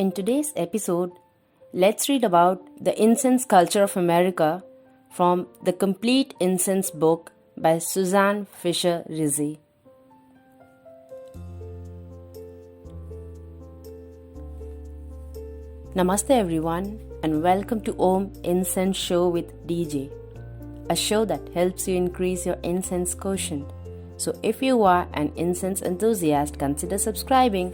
In today's episode, let's read about the incense culture of America from the Complete Incense Book by Susanne Fischer Rizzi. Namaste everyone and welcome to Om Incense Show with DJ, a show that helps you increase your incense quotient. So if you are an incense enthusiast, consider subscribing.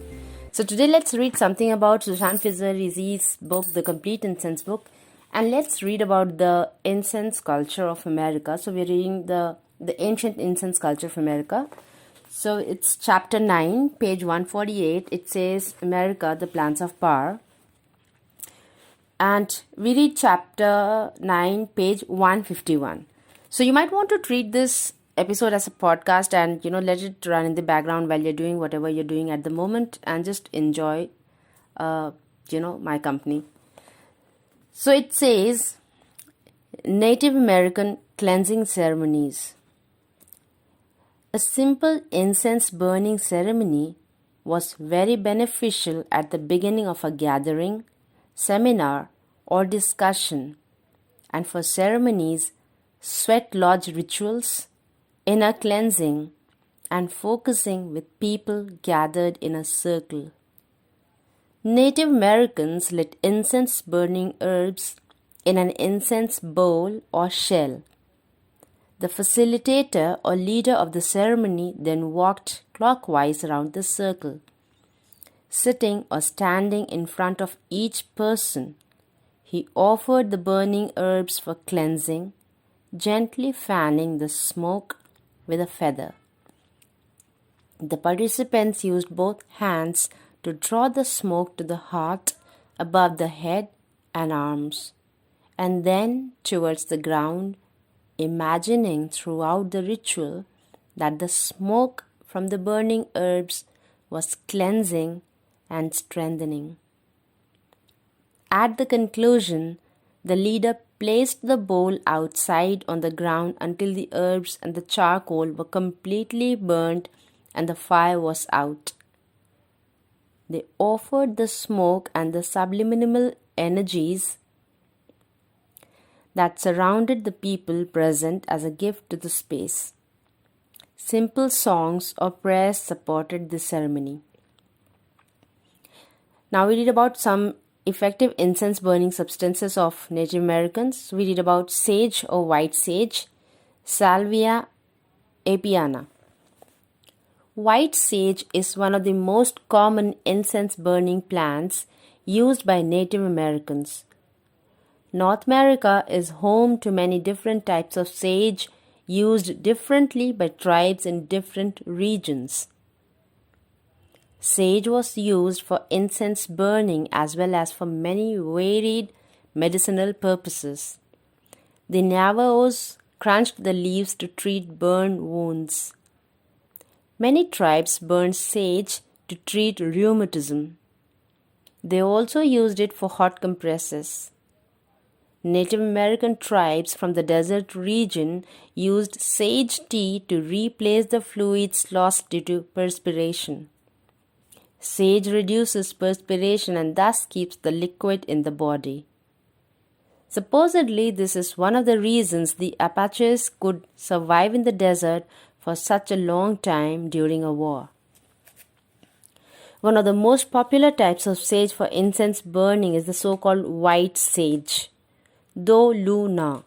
So today let's read something about Susanne Fischer Rizzi's book, The Complete Incense Book, and let's read about the incense culture of America. So we're reading the ancient incense culture of America. So it's chapter 9, page 148. It says, America, the Plants of Power. And we read chapter 9, page 151. So you might want to treat this episode as a podcast and let it run in the background while you're doing whatever you're doing at the moment and just enjoy my company. So it says Native American cleansing ceremonies. A simple incense burning ceremony was very beneficial at the beginning of a gathering, seminar or discussion, and for ceremonies, sweat lodge rituals, inner cleansing, and focusing with people gathered in a circle. Native Americans lit incense burning herbs in an incense bowl or shell. The facilitator or leader of the ceremony then walked clockwise around the circle, sitting or standing in front of each person. He offered the burning herbs for cleansing, gently fanning the smoke with a feather. The participants used both hands to draw the smoke to the heart above the head and arms, and then towards the ground, imagining throughout the ritual that the smoke from the burning herbs was cleansing and strengthening. At the conclusion, the leader placed the bowl outside on the ground until the herbs and the charcoal were completely burnt and the fire was out. They offered the smoke and the subliminal energies that surrounded the people present as a gift to the space. Simple songs or prayers supported the ceremony. Now we read about some effective incense burning substances of Native Americans. We read about sage or white sage, Salvia apiana. White sage is one of the most common incense burning plants used by Native Americans. North America is home to many different types of sage used differently by tribes in different regions. Sage was used for incense burning as well as for many varied medicinal purposes. The Navajos crunched the leaves to treat burn wounds. Many tribes burned sage to treat rheumatism. They also used it for hot compresses. Native American tribes from the desert region used sage tea to replace the fluids lost due to perspiration. Sage reduces perspiration and thus keeps the liquid in the body. Supposedly, this is one of the reasons the Apaches could survive in the desert for such a long time during a war. One of the most popular types of sage for incense burning is the so-called white sage, Do Luna.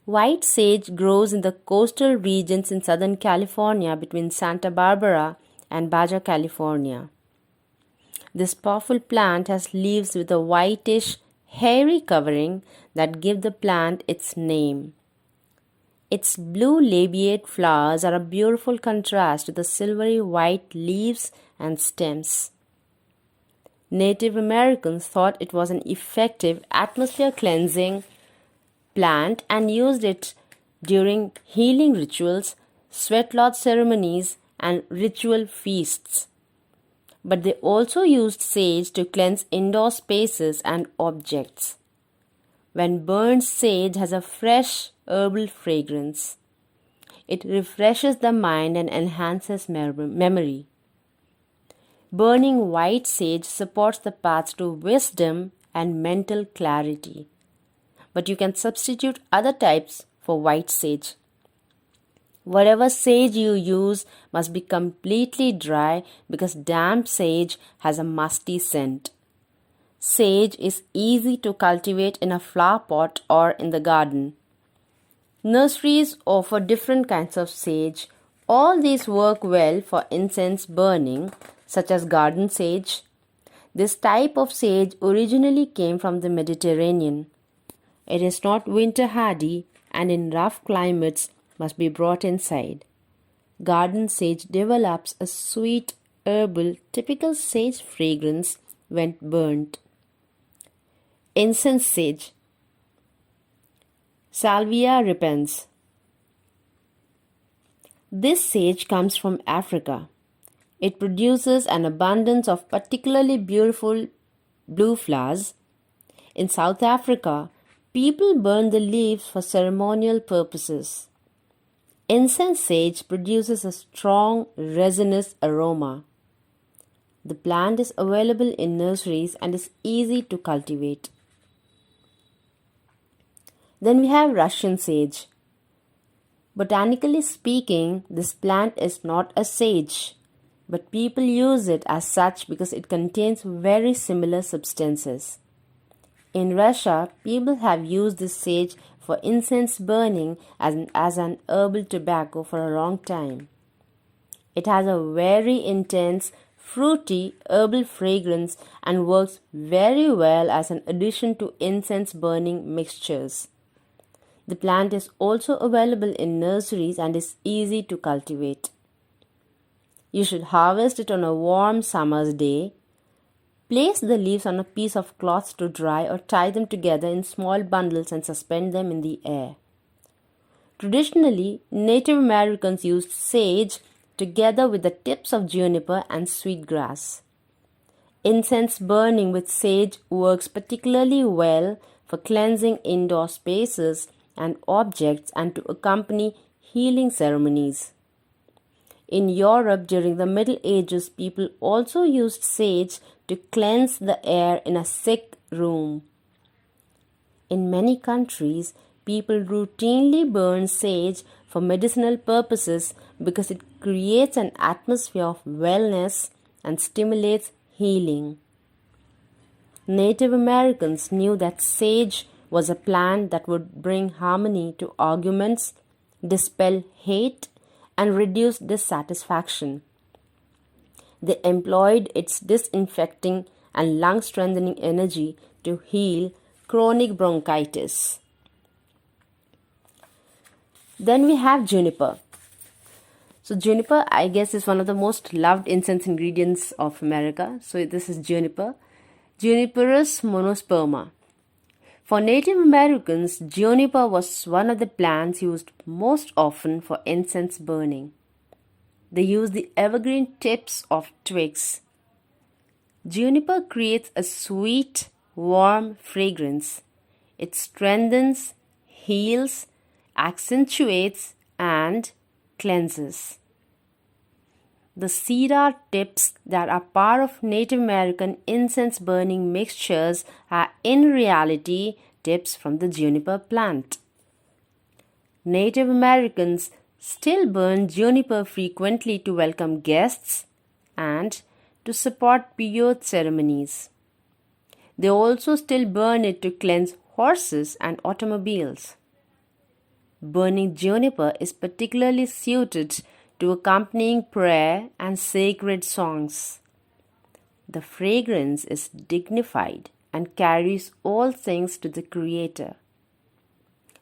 White sage grows in the coastal regions in Southern California between Santa Barbara and Baja California. This powerful plant has leaves with a whitish, hairy covering that give the plant its name. Its blue labiate flowers are a beautiful contrast to the silvery white leaves and stems. Native Americans thought it was an effective atmosphere cleansing plant and used it during healing rituals, sweat lodge ceremonies, and ritual feasts. But they also used sage to cleanse indoor spaces and objects. When burned sage has a fresh herbal fragrance. It refreshes the mind and enhances memory. Burning white sage supports the path to wisdom and mental clarity. But you can substitute other types for white sage. Whatever sage you use must be completely dry because damp sage has a musty scent. Sage is easy to cultivate in a flower pot or in the garden. Nurseries offer different kinds of sage. All these work well for incense burning, such as garden sage. This type of sage originally came from the Mediterranean. It is not winter hardy and in rough climates must be brought inside. Garden sage develops a sweet, herbal, typical sage fragrance when burnt. Incense sage, Salvia repens. This sage comes from Africa. It produces an abundance of particularly beautiful blue flowers. In South Africa, people burn the leaves for ceremonial purposes. Incense sage produces a strong resinous aroma. The plant is available in nurseries and is easy to cultivate. Then we have Russian sage. Botanically speaking, this plant is not a sage, but people use it as such because it contains very similar substances. In Russia, people have used this sage for incense burning as an herbal tobacco for a long time. It has a very intense, fruity herbal fragrance and works very well as an addition to incense burning mixtures. The plant is also available in nurseries and is easy to cultivate. You should harvest it on a warm summer's day. Place the leaves on a piece of cloth to dry or tie them together in small bundles and suspend them in the air. Traditionally, Native Americans used sage together with the tips of juniper and sweetgrass. Incense burning with sage works particularly well for cleansing indoor spaces and objects and to accompany healing ceremonies. In Europe during the Middle Ages, people also used sage to cleanse the air in a sick room. In many countries, people routinely burn sage for medicinal purposes because it creates an atmosphere of wellness and stimulates healing. Native Americans knew that sage was a plant that would bring harmony to arguments, dispel hate, and reduce dissatisfaction. They employed its disinfecting and lung strengthening energy to heal chronic bronchitis. Then we have juniper. So juniper, I guess, is one of the most loved incense ingredients of America. So this is juniper. Juniperus monosperma. For Native Americans, juniper was one of the plants used most often for incense burning. They used the evergreen tips of twigs. Juniper creates a sweet, warm fragrance. It strengthens, heals, accentuates, and cleanses. The cedar tips that are part of Native American incense burning mixtures are in reality tips from the juniper plant. Native Americans still burn juniper frequently to welcome guests and to support peyote ceremonies. They also still burn it to cleanse horses and automobiles. Burning juniper is particularly suited to accompanying prayer and sacred songs. The fragrance is dignified and carries all things to the Creator.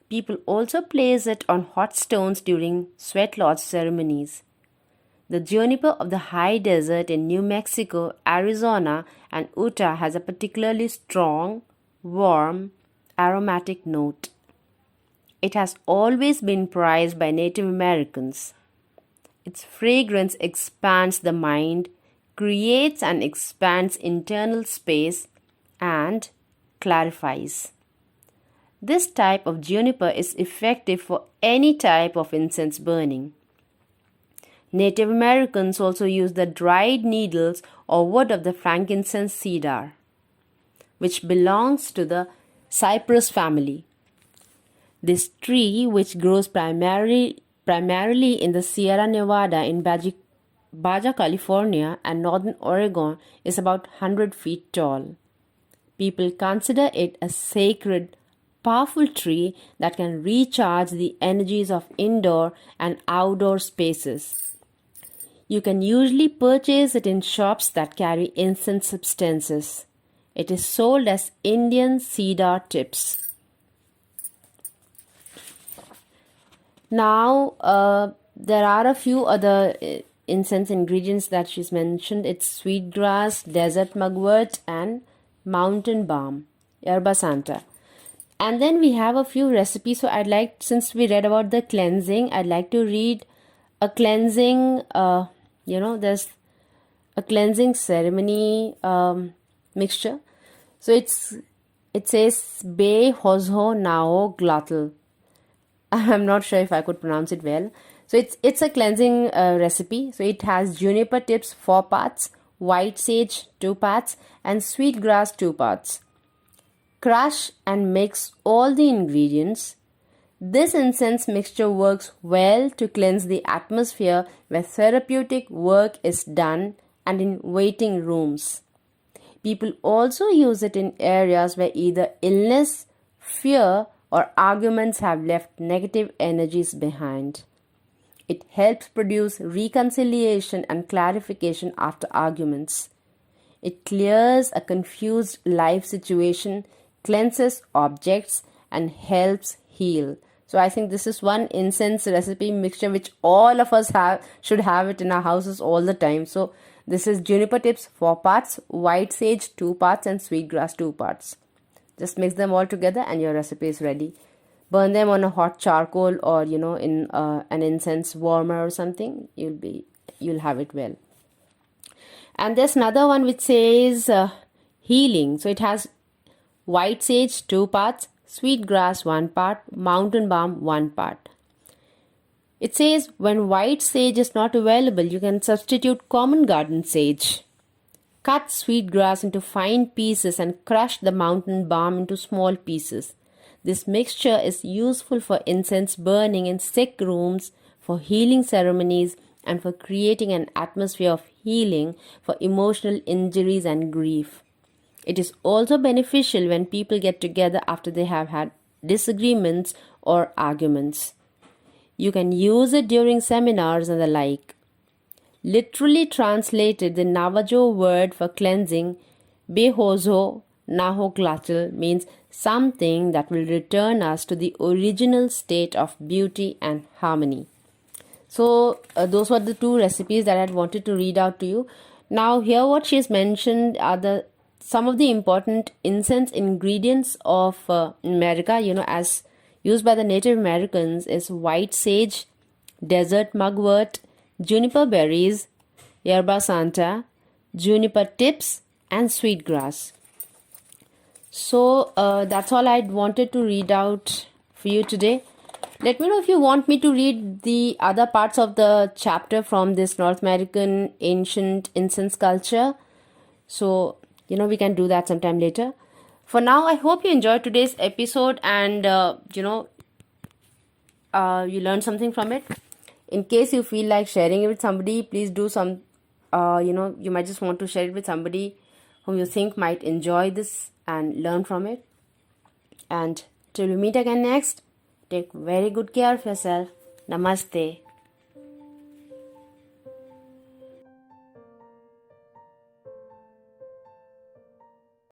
People also place it on hot stones during sweat lodge ceremonies. The juniper of the high desert in New Mexico, Arizona, and Utah has a particularly strong, warm, aromatic note. It has always been prized by Native Americans. Its fragrance expands the mind, creates and expands internal space, and clarifies. This type of juniper is effective for any type of incense burning. Native Americans also use the dried needles or wood of the frankincense cedar, which belongs to the cypress family. This tree, which grows primarily in the Sierra Nevada in Baja California and northern Oregon, is about 100 feet tall. People consider it a sacred, powerful tree that can recharge the energies of indoor and outdoor spaces. You can usually purchase it in shops that carry incense substances. It is sold as Indian cedar tips. Now, there are a few other incense ingredients that she's mentioned. It's sweetgrass, desert mugwort, and mountain balm, yerba santa. And then we have a few recipes. So I'd like, since we read about the cleansing, I'd like to read a cleansing, there's a cleansing ceremony mixture. So it says Be Hozho Nao Glottal. I'm not sure if I could pronounce it well. So it's a cleansing recipe. So it has juniper tips 4 parts, white sage 2 parts, and sweetgrass 2 parts. Crush and mix all the ingredients. This incense mixture works well to cleanse the atmosphere where therapeutic work is done and in waiting rooms. People also use it in areas where either illness, fear, or arguments have left negative energies behind. It helps produce reconciliation and clarification after arguments. It clears a confused life situation, cleanses objects, and helps heal. So I think this is one incense recipe mixture which all of us should have it in our houses all the time. So this is juniper tips 4 parts, white sage 2 parts, and sweetgrass 2 parts. Just mix them all together and your recipe is ready. Burn them on a hot charcoal or in an incense warmer or something. You'll have it well. And there's another one which says healing. So it has white sage 2 parts, sweetgrass 1 part, mountain balm 1 part. It says when white sage is not available, you can substitute common garden sage. Cut sweetgrass into fine pieces and crush the mountain balm into small pieces. This mixture is useful for incense burning in sick rooms, for healing ceremonies, and for creating an atmosphere of healing for emotional injuries and grief. It is also beneficial when people get together after they have had disagreements or arguments. You can use it during seminars and the like. Literally translated, the Navajo word for cleansing, Behozo Nahoklatil, means something that will return us to the original state of beauty and harmony. So those were the 2 recipes that I wanted to read out to you. Now here what she has mentioned are some of the important incense ingredients of America, as used by the Native Americans, is white sage, desert mugwort, juniper berries, yerba santa, juniper tips, and sweetgrass. So that's all I wanted to read out for you today. Let me know if you want me to read the other parts of the chapter from this North American ancient incense culture. So, we can do that sometime later. For now, I hope you enjoyed today's episode and, you learned something from it. In case you feel like sharing it with somebody, please do some, you might just want to share it with somebody whom you think might enjoy this and learn from it. And till we meet again next, take very good care of yourself. Namaste.